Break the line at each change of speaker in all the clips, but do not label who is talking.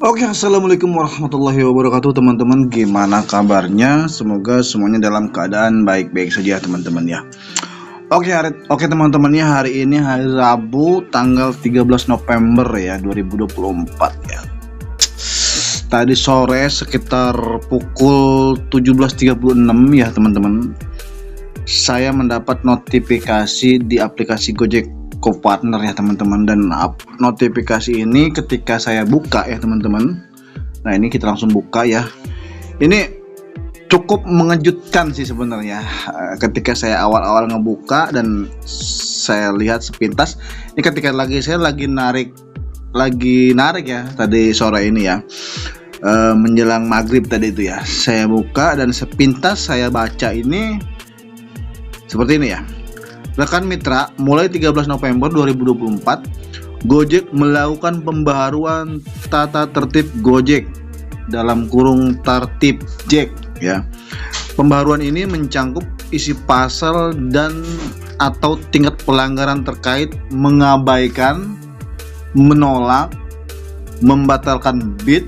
Oke, assalamualaikum warahmatullahi wabarakatuh, teman-teman. Gimana kabarnya? Semoga semuanya dalam keadaan baik-baik saja, teman-teman ya. Oke, teman-teman ya. Hari ini hari Rabu, tanggal 13 November ya, 2024 ya. Tadi sore sekitar pukul 17.36 ya, teman-teman. Saya mendapat notifikasi di aplikasi Gojek Co-Partner ya, teman-teman, dan notifikasi ini ketika saya buka ya, teman-teman. Nah, ini kita langsung buka ya. Ini cukup mengejutkan sih sebenarnya. Ketika saya awal-awal ngebuka dan saya lihat sepintas, ini ketika saya lagi narik ya tadi sore ini ya. Menjelang maghrib tadi itu ya. Saya buka dan sepintas saya baca ini seperti ini ya. Rekan mitra, mulai 13 November 2024, Gojek melakukan pembaharuan tata tertib Gojek dalam kurung tertib Jack ya. Pembaharuan ini mencangkup isi pasal dan atau tingkat pelanggaran terkait mengabaikan, menolak, membatalkan bid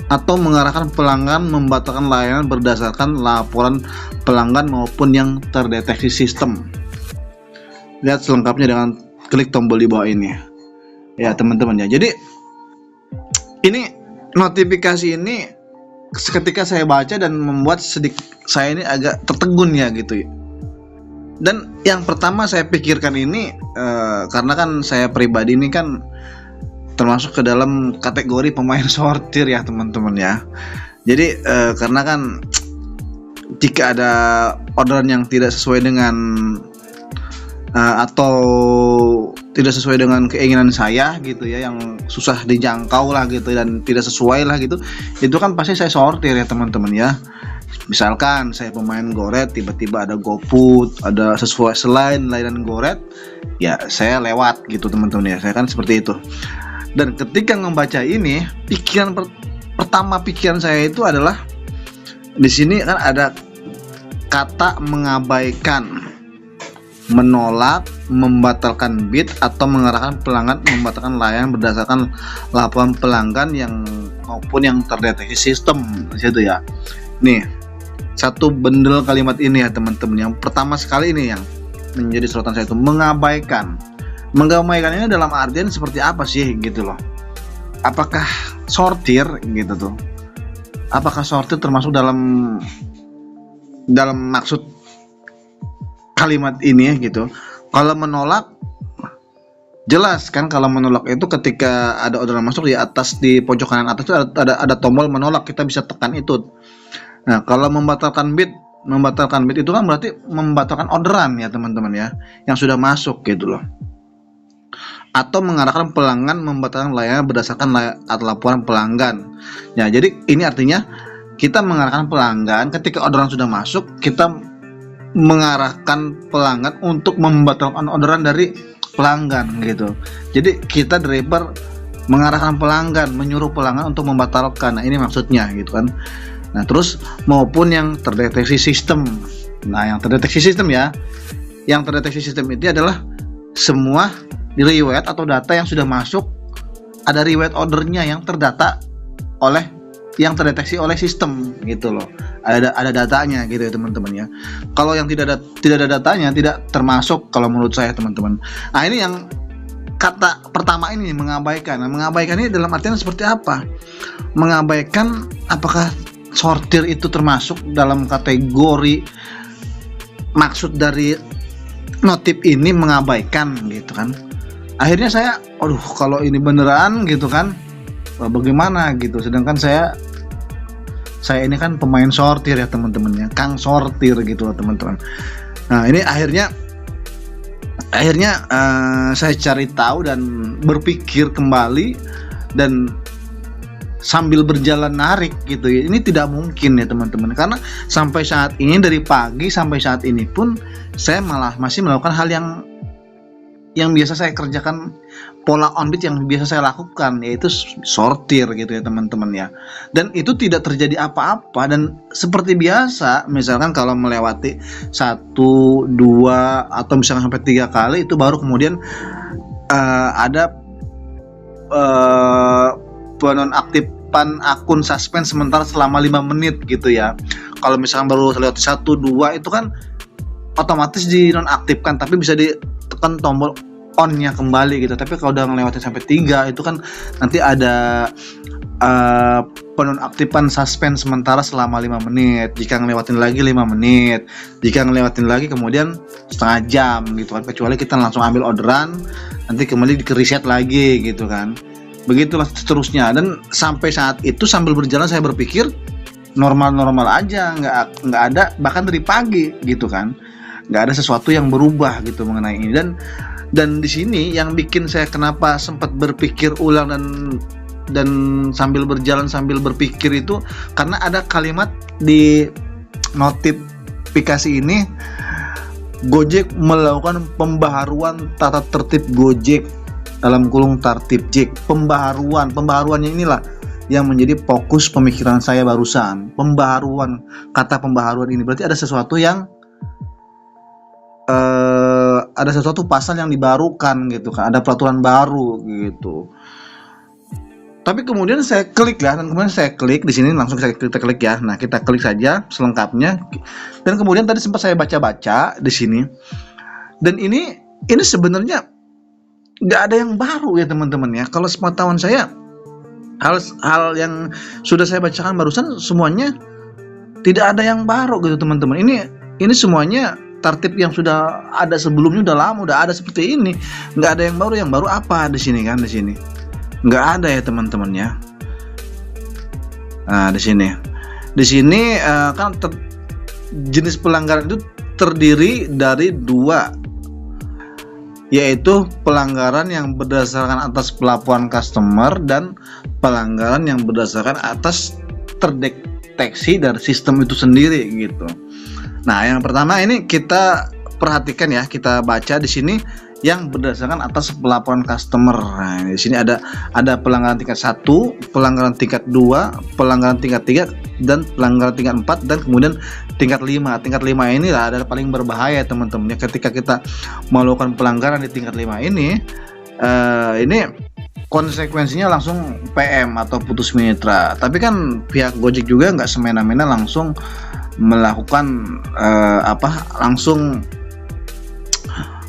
atau mengarahkan pelanggan membatalkan layanan berdasarkan laporan pelanggan maupun yang terdeteksi sistem. Lihat selengkapnya dengan klik tombol di bawah ini ya, teman-teman ya. Jadi ini notifikasi ini ketika saya baca dan membuat saya ini agak tertegun ya gitu ya. Dan yang pertama saya pikirkan ini karena kan saya pribadi ini kan termasuk ke dalam kategori pemain sortir ya, teman-teman ya. Jadi karena kan jika ada orderan yang tidak sesuai dengan atau tidak sesuai dengan keinginan saya gitu ya, yang susah dijangkau lah gitu dan tidak sesuai lah gitu, itu kan pasti saya sortir ya, teman-teman ya. Misalkan saya pemain goret, tiba-tiba ada GoFood, ada sesuai selain layanan goret, ya saya lewat gitu, teman-teman ya. Saya kan seperti itu. Dan ketika membaca ini, pertama pikiran saya itu adalah di sini kan ada kata mengabaikan, menolak, membatalkan bid atau mengarahkan pelanggan membatalkan layanan berdasarkan laporan pelanggan yang maupun yang terdeteksi sistem di situ ya. Nih, satu bendel kalimat ini ya, teman-teman. Yang pertama sekali ini yang menjadi sorotan saya itu mengabaikan. Mengabaikan ini dalam artian seperti apa sih gitu loh. Apakah sortir gitu tuh? Apakah sortir termasuk dalam maksud kalimat ini gitu? Kalau menolak jelas kan, kalau menolak itu ketika ada orderan masuk di atas, di pojok kanan atas itu ada tombol menolak, kita bisa tekan itu. Nah, kalau membatalkan bid itu kan berarti membatalkan orderan ya, teman-teman ya, yang sudah masuk gitu loh. Atau mengarahkan pelanggan membatalkan layanan berdasarkan laporan pelanggan. Ya, jadi ini artinya kita mengarahkan pelanggan ketika orderan sudah masuk, kita mengarahkan pelanggan untuk membatalkan orderan dari pelanggan gitu. Jadi kita driver mengarahkan pelanggan, menyuruh pelanggan untuk membatalkan. Nah, ini maksudnya gitu kan. Nah, terus maupun yang terdeteksi sistem. Nah, yang terdeteksi sistem ya. Yang terdeteksi sistem itu adalah semua riwayat atau data yang sudah masuk, ada riwayat ordernya yang terdata oleh yang terdeteksi oleh sistem gitu loh. Ada datanya gitu ya, teman-teman ya. Kalau yang tidak ada datanya tidak termasuk kalau menurut saya, teman-teman. Nah, ini yang kata pertama ini mengabaikan. Nah, mengabaikan ini dalam artian seperti apa? Mengabaikan, apakah sortir itu termasuk dalam kategori maksud dari notif ini mengabaikan gitu kan. Akhirnya saya kalau ini beneran gitu kan, bagaimana gitu. Sedangkan saya ini kan pemain sortir ya, teman-teman ya, kang sortir gitu loh, teman-teman. Nah, ini akhirnya saya cari tahu dan berpikir kembali dan sambil berjalan narik gitu ya. Ini tidak mungkin ya, teman-teman, karena sampai saat ini, dari pagi sampai saat ini pun saya malah masih melakukan hal yang biasa saya kerjakan, pola on bid yang biasa saya lakukan, yaitu sortir gitu ya, teman-teman ya. Dan itu tidak terjadi apa-apa, dan seperti biasa, misalkan kalau melewati 1, 2 atau misalkan sampai 3 kali, itu baru kemudian ada penonaktifan akun suspend sementara selama 5 menit gitu ya. Kalau misalkan baru lewat 1 2 itu kan otomatis dinonaktifkan, tapi bisa ditekan tombol on-nya kembali gitu. Tapi kalau udah ngelewatin sampai 3 itu kan nanti ada penonaktifan suspend sementara selama 5 menit. Jika ngelewatin lagi 5 menit, jika ngelewatin lagi kemudian setengah jam gitu kan. Kecuali kita langsung ambil orderan, nanti kembali di reset lagi gitu kan. Begitulah seterusnya. Dan sampai saat itu sambil berjalan saya berpikir normal-normal aja, nggak ada, bahkan dari pagi gitu kan, nggak ada sesuatu yang berubah gitu mengenai ini. Dan di sini yang bikin saya kenapa sempat berpikir ulang dan sambil berjalan sambil berpikir itu karena ada kalimat di notifikasi ini, Gojek melakukan pembaharuan tata tertib Gojek dalam kurung tertib Jack. Pembaharuannya inilah yang menjadi fokus pemikiran saya barusan. Kata pembaharuan ini berarti ada sesuatu yang ada sesuatu pasal yang dibarukan gitu kan, ada peraturan baru gitu. Tapi kemudian saya klik ya, dan kemudian saya klik di sini langsung kita klik ya. Nah, kita klik saja selengkapnya. Dan kemudian tadi sempat saya baca-baca di sini. Dan ini sebenarnya nggak ada yang baru ya teman-teman ya. Kalau sepengetahuan saya, hal yang sudah saya bacakan barusan semuanya tidak ada yang baru gitu teman-teman. Ini semuanya tertib yang sudah ada sebelumnya, udah lama, udah ada seperti ini. Nggak ada yang baru. Yang baru apa di sini kan, di sini nggak ada ya teman-teman ya. Nah di sini kan jenis pelanggaran itu terdiri dari 2, yaitu pelanggaran yang berdasarkan atas pelaporan customer dan pelanggaran yang berdasarkan atas terdeteksi dari sistem itu sendiri gitu. Nah yang pertama ini kita perhatikan ya, kita baca di sini yang berdasarkan atas pelaporan customer. Nah, di sini ada pelanggaran tingkat 1, pelanggaran tingkat 2, pelanggaran tingkat 3 dan pelanggaran tingkat 4 dan kemudian tingkat 5. Tingkat 5 ini lah ada paling berbahaya teman-teman. Ketika kita melakukan pelanggaran di tingkat 5 ini konsekuensinya langsung PM atau putus mitra. Tapi kan pihak Gojek juga nggak semena-mena langsung melakukan langsung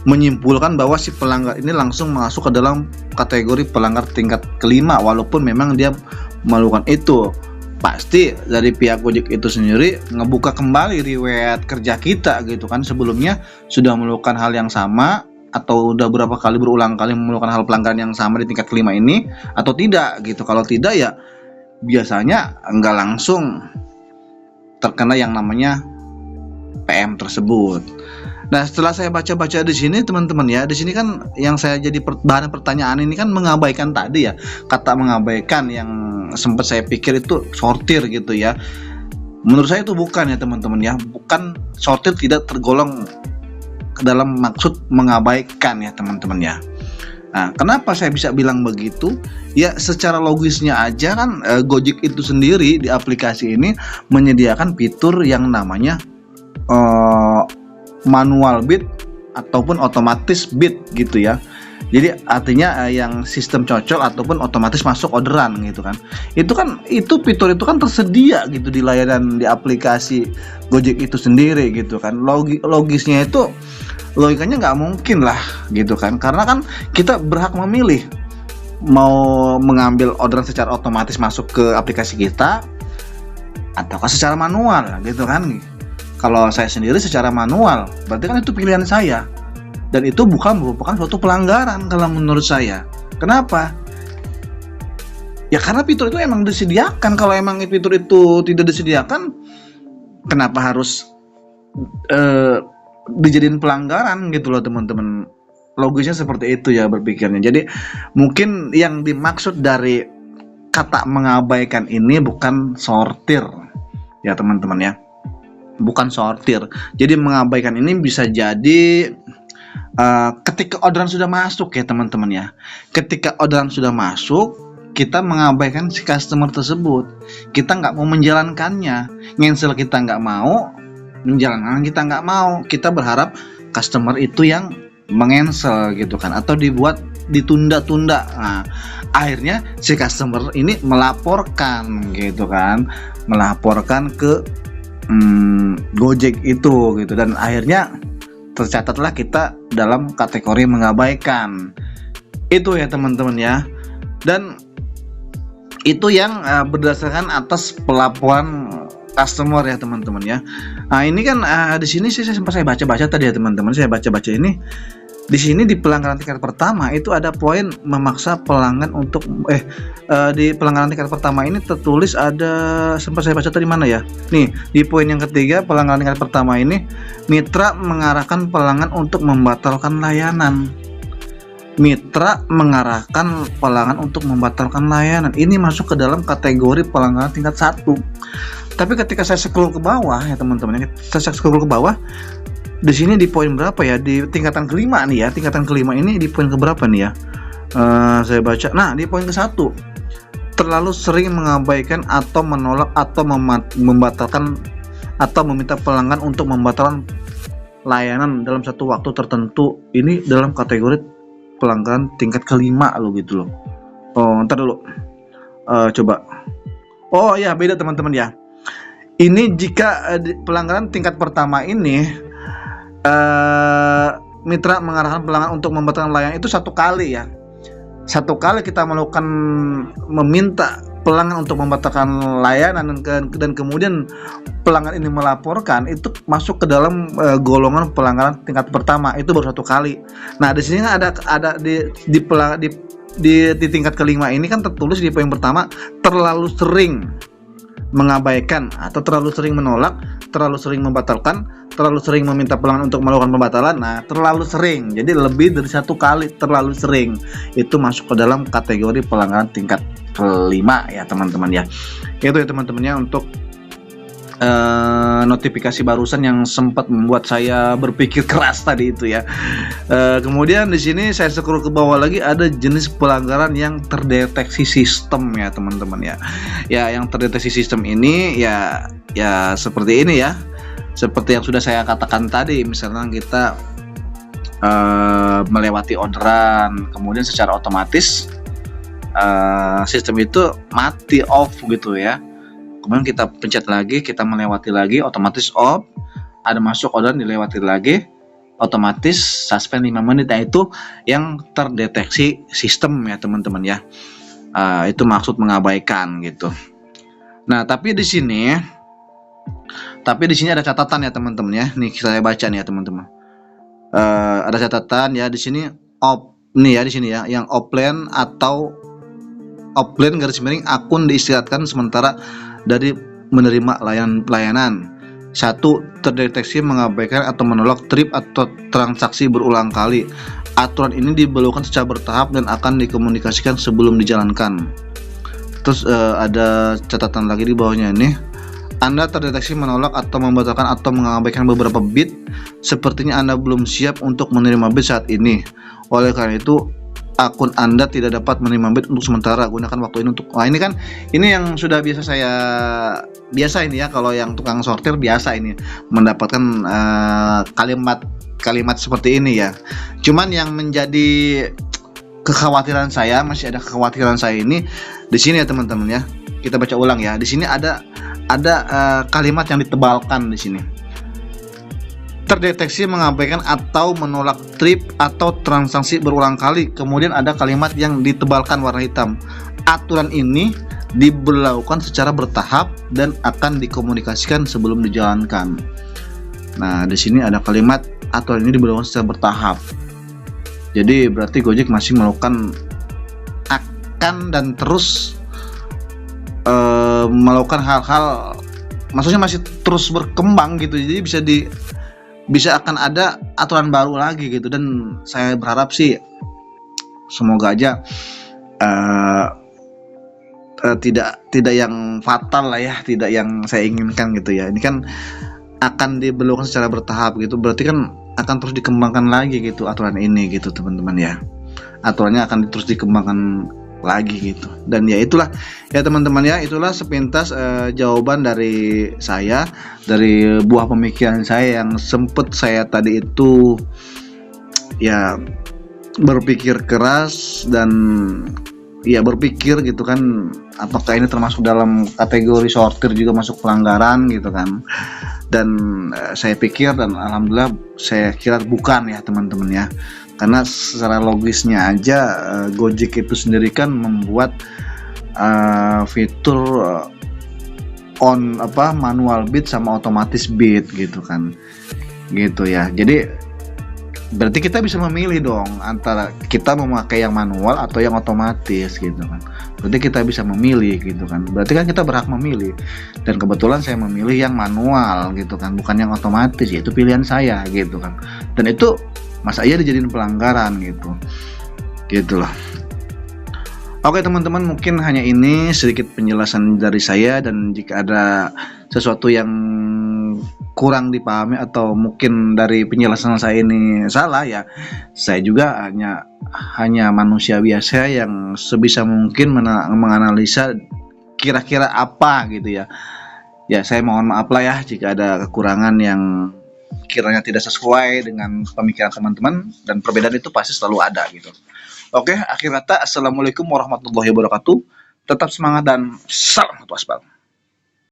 menyimpulkan bahwa si pelanggar ini langsung masuk ke dalam kategori pelanggar tingkat kelima, walaupun memang dia melakukan itu. Pasti dari pihak Gojek itu sendiri ngebuka kembali riwayat kerja kita gitu kan, sebelumnya sudah melakukan hal yang sama atau udah berapa kali berulang kali melakukan hal pelanggaran yang sama di tingkat kelima ini atau tidak gitu. Kalau tidak ya biasanya nggak langsung terkena yang namanya PM tersebut. Nah setelah saya baca-baca di sini teman-teman ya, di sini kan yang saya jadi bahan pertanyaan ini kan mengabaikan tadi ya, kata mengabaikan yang sempat saya pikir itu sortir gitu ya. Menurut saya itu bukan ya teman-teman ya, bukan, sortir tidak tergolong ke dalam maksud mengabaikan ya teman-teman ya. Nah kenapa saya bisa bilang begitu? Ya secara logisnya aja kan Gojek itu sendiri di aplikasi ini menyediakan fitur yang namanya manual bid ataupun otomatis bid gitu ya. Jadi artinya yang sistem cocol ataupun otomatis masuk orderan gitu kan. Itu fitur itu kan tersedia gitu di layanan di aplikasi Gojek itu sendiri gitu kan. Logisnya itu logikanya nggak mungkin lah gitu kan. Karena kan kita berhak memilih mau mengambil orderan secara otomatis masuk ke aplikasi kita ataukah secara manual gitu kan. Kalau saya sendiri secara manual, berarti kan itu pilihan saya. Dan itu bukan merupakan suatu pelanggaran kalau menurut saya. Kenapa? Ya karena fitur itu emang disediakan. Kalau emang fitur itu tidak disediakan, kenapa harus dijadiin pelanggaran gitu loh teman-teman. Logisnya seperti itu ya berpikirnya. Jadi mungkin yang dimaksud dari kata mengabaikan ini bukan sortir ya teman-teman ya. Bukan sortir. Jadi mengabaikan ini bisa jadi ketika orderan sudah masuk ya teman-teman ya. Ketika orderan sudah masuk, kita mengabaikan si customer tersebut. Kita nggak mau menjalankannya. Ngensel kita nggak mau, menjalankan kita nggak mau. Kita berharap customer itu yang mengensel gitu kan, atau dibuat ditunda-tunda. Nah, akhirnya si customer ini melaporkan gitu kan, melaporkan ke Gojek itu gitu, dan akhirnya tercatatlah kita dalam kategori mengabaikan itu ya teman-teman ya. Dan itu yang berdasarkan atas pelaporan customer ya teman-teman ya. Nah ini kan di sini saya sempat saya baca-baca tadi ya teman-teman, saya baca-baca ini di sini di pelanggaran tingkat pertama itu ada poin memaksa pelanggan untuk di pelanggaran tingkat pertama ini tertulis ada, sempat saya baca tadi mana ya, nih di poin yang ketiga pelanggaran tingkat pertama ini, mitra mengarahkan pelanggan untuk membatalkan layanan. Mitra mengarahkan pelanggan untuk membatalkan layanan, ini masuk ke dalam kategori pelanggaran tingkat 1. Tapi ketika saya scroll ke bawah ya teman-teman, saya scroll ke bawah di sini di poin berapa ya, di tingkatan kelima nih ya, tingkatan kelima ini di poin keberapa nih ya, saya baca, nah di poin ke-1, terlalu sering mengabaikan atau menolak atau membatalkan atau meminta pelanggan untuk membatalkan layanan dalam satu waktu tertentu, ini dalam kategori pelanggaran tingkat kelima lo gitu loh. Oh ntar dulu, coba, oh ya beda teman-teman ya, ini jika pelanggaran tingkat pertama ini mitra mengarahkan pelanggan untuk membatalkan layanan itu 1 kali ya, 1 kali kita melakukan meminta pelanggan untuk membatalkan layanan dan kemudian pelanggan ini melaporkan, itu masuk ke dalam golongan pelanggaran tingkat pertama, itu baru 1 kali. Nah di sini ada di tingkat kelima ini kan tertulis di poin pertama terlalu sering mengabaikan atau terlalu sering menolak, terlalu sering membatalkan, terlalu sering meminta pelanggan untuk melakukan pembatalan. Nah terlalu sering, jadi lebih dari 1 kali terlalu sering, itu masuk ke dalam kategori pelanggaran tingkat kelima ya teman-teman ya. Itu ya teman-teman ya untuk notifikasi barusan yang sempat membuat saya berpikir keras tadi itu ya. Kemudian di sini saya scroll ke bawah lagi, ada jenis pelanggaran yang terdeteksi sistem ya teman-teman ya. Ya yang terdeteksi sistem ini ya seperti ini ya. Seperti yang sudah saya katakan tadi, misalnya kita melewati orderan, kemudian secara otomatis sistem itu mati off gitu ya. Kemudian kita pencet lagi, kita melewati lagi, otomatis off. Ada masuk orderan, dilewati lagi, otomatis suspend 5 menit. Nah itu yang terdeteksi sistem ya teman-teman ya. Itu maksud mengabaikan gitu. Nah tapi di sini ada catatan ya teman-teman ya. Nih saya baca nih ya teman-teman. Ada catatan ya di sini off nih ya, di sini ya, yang offline atau offline _ akun diistirahatkan sementara dari menerima layanan. 1. Terdeteksi mengabaikan atau menolak trip atau transaksi berulang kali. Aturan ini diberlakukan secara bertahap dan akan dikomunikasikan sebelum dijalankan. Terus ada catatan lagi di bawahnya ini. Anda terdeteksi menolak atau membatalkan atau mengabaikan beberapa bit, sepertinya Anda belum siap untuk menerima bit saat ini. Oleh karena itu akun Anda tidak dapat menerima bit untuk sementara. Gunakan waktu ini untuk, ini kan ini yang sudah biasa ini ya, kalau yang tukang sortir biasa ini mendapatkan kalimat seperti ini ya. Cuman yang menjadi kekhawatiran saya, masih ada kekhawatiran saya ini di sini ya teman-teman ya. Kita baca ulang ya. Di sini ada kalimat yang ditebalkan di sini. Terdeteksi mengabaikan atau menolak trip atau transaksi berulang kali. Kemudian ada kalimat yang ditebalkan warna hitam. Aturan ini diberlakukan secara bertahap dan akan dikomunikasikan sebelum dijalankan. Nah, di sini ada kalimat aturan ini diberlakukan secara bertahap. Jadi berarti Gojek masih melakukan akan dan terus melakukan hal-hal, maksudnya masih terus berkembang gitu. Jadi bisa akan ada aturan baru lagi gitu, dan saya berharap sih semoga aja tidak yang fatal lah ya, tidak yang saya inginkan gitu ya. Ini kan akan diberlakukan secara bertahap gitu, berarti kan akan terus dikembangkan lagi gitu aturan ini gitu teman-teman ya. Aturannya akan terus dikembangkan lagi gitu. Dan ya itulah ya teman-teman ya, itulah sepintas jawaban dari saya, dari buah pemikiran saya yang sempet saya tadi itu ya berpikir keras dan ya berpikir gitu kan, apakah ini termasuk dalam kategori sortir juga masuk pelanggaran gitu kan. Dan saya pikir dan alhamdulillah saya kira bukan ya teman-teman ya, karena secara logisnya aja Gojek itu sendiri kan membuat fitur on manual bid sama otomatis bid gitu kan, gitu ya. Jadi berarti kita bisa memilih dong antara kita memakai yang manual atau yang otomatis gitu kan. Berarti kita bisa memilih gitu kan. Berarti kan kita berhak memilih. Dan kebetulan saya memilih yang manual gitu kan, bukan yang otomatis, yaitu pilihan saya gitu kan. Dan itu masa iya dijadiin pelanggaran gitu. Gitu loh. Oke teman-teman, mungkin hanya ini sedikit penjelasan dari saya, dan jika ada sesuatu yang kurang dipahami atau mungkin dari penjelasan saya ini salah ya, saya juga hanya manusia biasa yang sebisa mungkin menganalisa kira-kira apa gitu ya. Ya saya mohon maaf lah ya jika ada kekurangan yang kiranya tidak sesuai dengan pemikiran teman-teman, dan perbedaan itu pasti selalu ada gitu. Oke, akhir kata, assalamualaikum warahmatullahi wabarakatuh. Tetap semangat dan salam satu aspal.